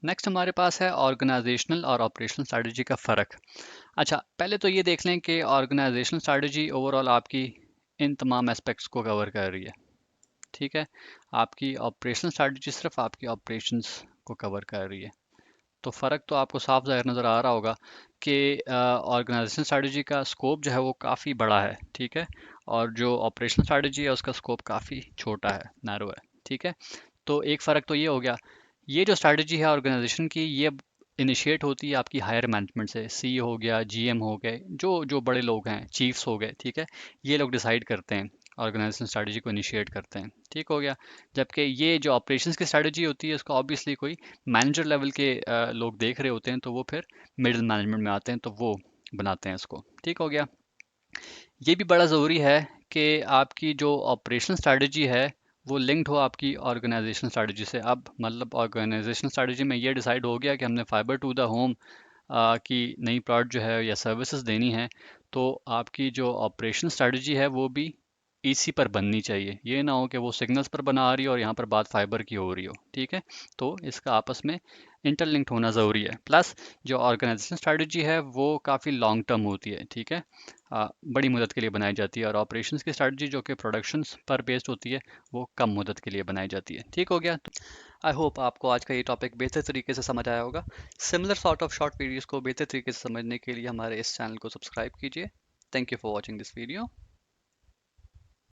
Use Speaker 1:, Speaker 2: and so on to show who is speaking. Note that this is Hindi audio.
Speaker 1: नेक्स्ट हमारे पास है ऑर्गेनाइजेशनल और ऑपरेशनल स्ट्रैटेजी का फ़र्क। अच्छा, पहले तो ये देख लें कि ऑर्गेनाइजेशनल स्ट्रैटेजी ओवरऑल आपकी इन तमाम एस्पेक्ट्स को कवर कर रही है। ठीक है, आपकी ऑपरेशनल स्ट्रैटेजी सिर्फ आपकी ऑपरेशंस को कवर कर रही है। तो फ़र्क तो आपको साफ ज़ाहिर नज़र आ रहा होगा कि ऑर्गेनाइजेशन स्ट्रैटेजी का स्कोप जो है वो काफ़ी बड़ा है। ठीक है, और जो ऑपरेशनल स्ट्रैटेजी है उसका स्कोप काफ़ी छोटा है, नैरो है। ठीक है, तो एक फ़र्क तो ये हो गया। ये जो स्ट्रैटेजी है ऑर्गेनाइजेशन की, ये इनिशिएट होती है आपकी हायर मैनेजमेंट से। सीईओ हो गया, जीएम हो गए, जो जो बड़े लोग हैं, चीफ्स हो गए। ठीक है, ये लोग डिसाइड करते हैं, ऑर्गेनाइजेशन स्ट्रैटेजी को इनिशिएट करते हैं। ठीक हो गया। जबकि ये जो ऑपरेशंस की स्ट्रैटेजी होती है उसको ऑब्वियसली कोई मैनेजर लेवल के लोग देख रहे होते हैं, तो वो फिर मिडिल मैनेजमेंट में आते हैं, तो वो बनाते हैं इसको। ठीक हो गया। ये भी बड़ा ज़रूरी है कि आपकी जो ऑपरेशनल स्ट्रैटेजी है वो लिंक्ड हो आपकी ऑर्गेनाइजेशनल स्ट्रैटेजी से। अब मतलब ऑर्गेनाइजेशनल स्ट्रैटेजी में ये डिसाइड हो गया कि हमने फाइबर टू द होम की नई प्रोडक्ट जो है या सर्विसेज देनी है, तो आपकी जो ऑपरेशनल स्ट्रैटेजी है वो भी इसी पर बननी चाहिए। ये ना हो कि वो सिग्नल्स पर बना रही हो और यहाँ पर बात फाइबर की हो रही हो। ठीक है, तो इसका आपस में इंटरलिंक्ड होना ज़रूरी है। प्लस जो ऑर्गेनाइजेशन स्ट्रैटेजी है वो काफ़ी लॉन्ग टर्म होती है। ठीक है, बड़ी मदद के लिए बनाई जाती है, और ऑपरेशंस की स्ट्रैटेजी जो कि प्रोडक्शंस पर बेस्ड होती है वो कम मदद के लिए बनाई जाती है। ठीक हो गया। आई होप आपको आज का ये टॉपिक बेहतर तरीके से समझ आया होगा। Similar sort of short videos को बेहतर तरीके से समझने के लिए हमारे इस चैनल को सब्सक्राइब कीजिए। Thank you for watching this video.